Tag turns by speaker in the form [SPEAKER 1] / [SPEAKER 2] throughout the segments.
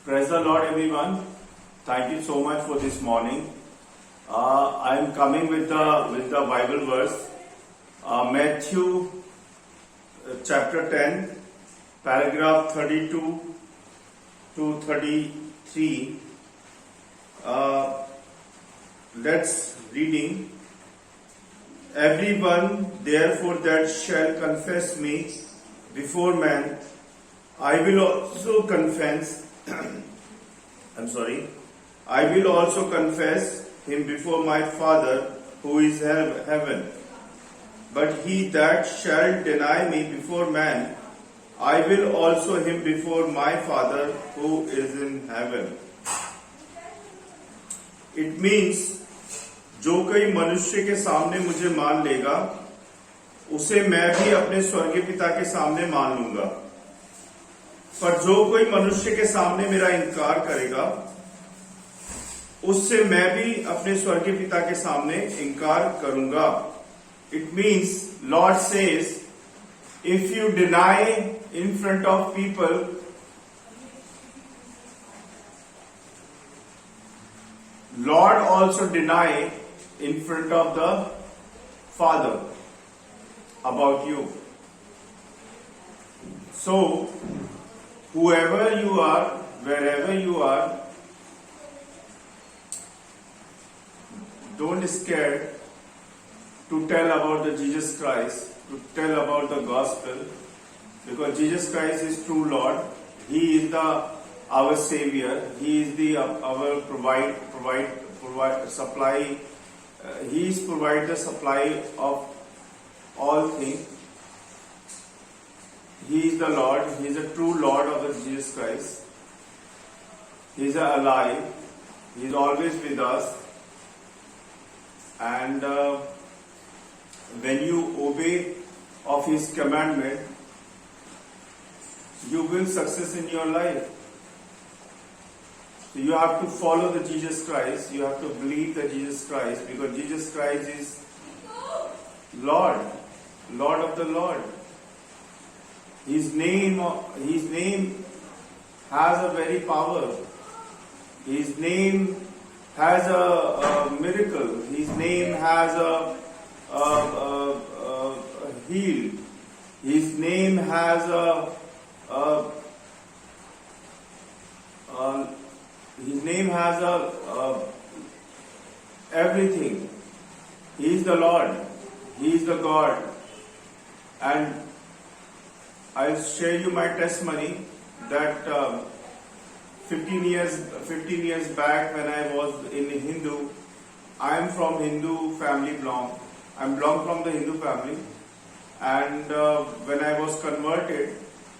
[SPEAKER 1] Praise the Lord, everyone. Thank you so much for this morning. I am coming with the Bible verse, Matthew chapter 10, paragraph 32 to 33. Let's reading. Everyone, therefore, that shall confess me before man, I will also confess. I will also confess him before my Father who is in heaven. But he that shall deny me before man, I will also him before my Father who is in heaven. It means जो कोई मनुष्य के सामने मुझे मान लेगा, उसे मैं भी अपने स्वर्गीय पिता के सामने मान लूंगा। पर जो कोई मनुष्य के सामने मेरा इनकार करेगा, उससे मैं भी अपने स्वर्गीय पिता के सामने इनकार करूंगा। It means Lord says, if you deny in front of people, Lord also deny in front of the Father about you. So, whoever you are, wherever you are, don't scare to tell about the Jesus Christ, to tell about the gospel, because Jesus Christ is true Lord. He is our Savior. He is our supply. He is provide the supply of all things. He is the Lord. He is a true Lord of the Jesus Christ. He is alive. He is always with us. And when you obey of His commandment, you will success in your life. So you have to follow the Jesus Christ. You have to believe the Jesus Christ, because Jesus Christ is Lord, Lord of the Lord. His name has a very power. His name has a miracle. His name has a heal. His name has everything. He is the Lord. He is the God. And I'll share you my testimony that 15 years back, when I was in Hindu, I am from Hindu family I belong from the Hindu family. And when I was converted,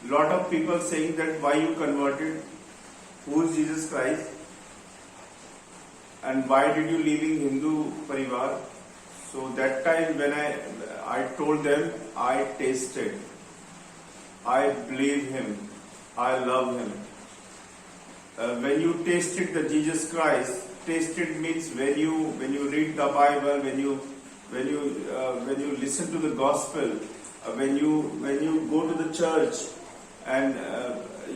[SPEAKER 1] lot of people saying that why you converted, who is Jesus Christ, and why did you leaving Hindu parivar? So that time when I told them, I tasted, I believe Him, I love Him. When you tasted the Jesus Christ, tasted means when you read the Bible, when you listen to the gospel, when you go to the church, and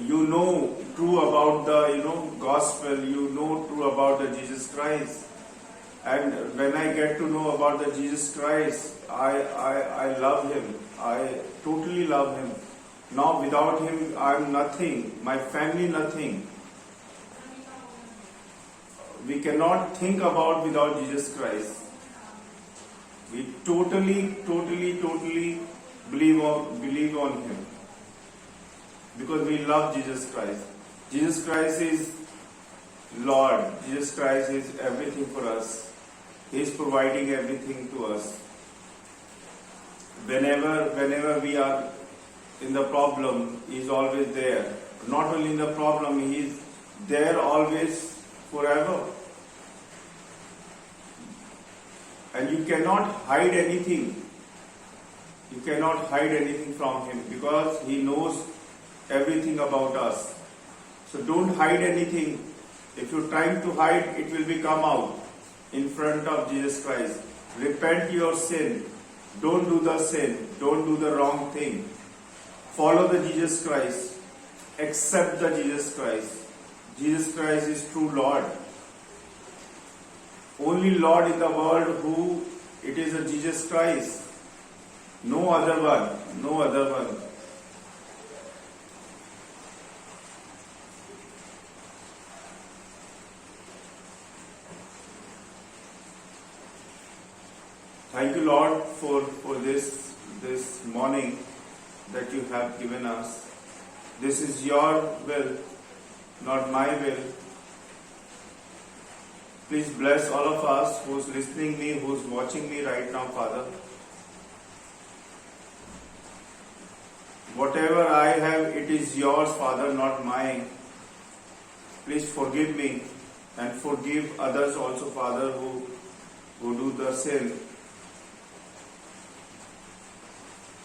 [SPEAKER 1] you know true about the gospel, you know true about the Jesus Christ. And when I get to know about the Jesus Christ, I love Him. I totally love Him. Now without Him, I am nothing. My family nothing. We cannot think about without Jesus Christ. We totally believe on Him, because we love Jesus Christ. Jesus Christ is Lord. Jesus Christ is everything for us. He is providing everything to us. Whenever we are in the problem, He is always there. Not only in the problem, He is there always, forever. And you cannot hide anything. You cannot hide anything from Him, because He knows everything about us. So don't hide anything. If you're trying to hide, it will be come out in front of Jesus Christ. Repent your sin. Don't do the sin. Don't do the wrong thing. Follow the Jesus Christ. Accept the Jesus Christ. Jesus Christ is true Lord. Only Lord in the world who it is a Jesus Christ. No other one. No other one. Thank you, Lord, for this morning that you have given us. This is your will, not my will. Please bless all of us who's listening me, who's watching me right now, Father. Whatever I have, it is yours, Father, not mine. Please forgive me and forgive others also, Father, who do the sin.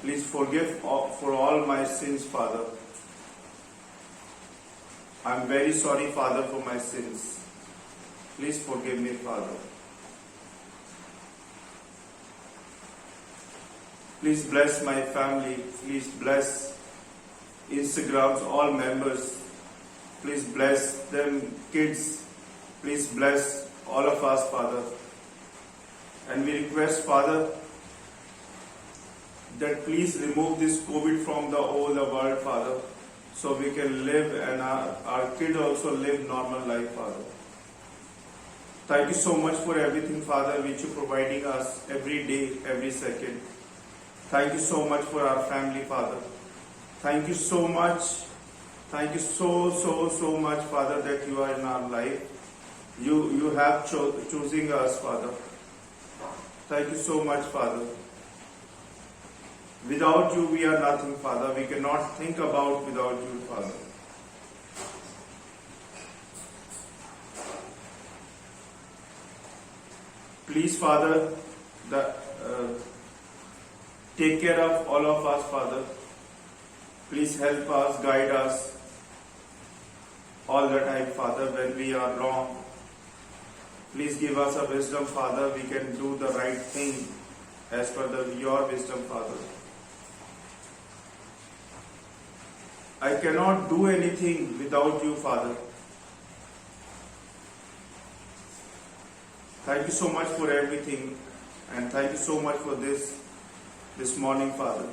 [SPEAKER 1] Please forgive for all my sins, Father. I am very sorry, Father, for my sins. Please forgive me, Father. Please bless my family. Please bless Instagram's all members. Please bless them kids. Please bless all of us, Father. And we request, Father, that please remove this COVID from the whole world, Father, so we can live and our kids also live normal life, Father. Thank you so much for everything, Father, which you're providing us every day, every second. Thank you so much for our family, Father. Thank you so much. Thank you so much, Father, that you are in our life. You have choosing us, Father. Thank you so much, Father. Without you, we are nothing, Father. We cannot think about without you, Father. Please, Father, take care of all of us, Father. Please help us, guide us all the time, Father, when we are wrong. Please give us a wisdom, Father. We can do the right thing as per your wisdom, Father. I cannot do anything without you, Father. Thank you so much for everything, and thank you so much for this morning, Father.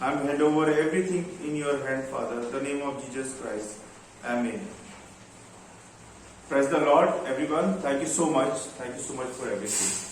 [SPEAKER 1] I'm hand over everything in your hand, Father. In the name of Jesus Christ. Amen. Praise the Lord, everyone. Thank you so much. Thank you so much for everything.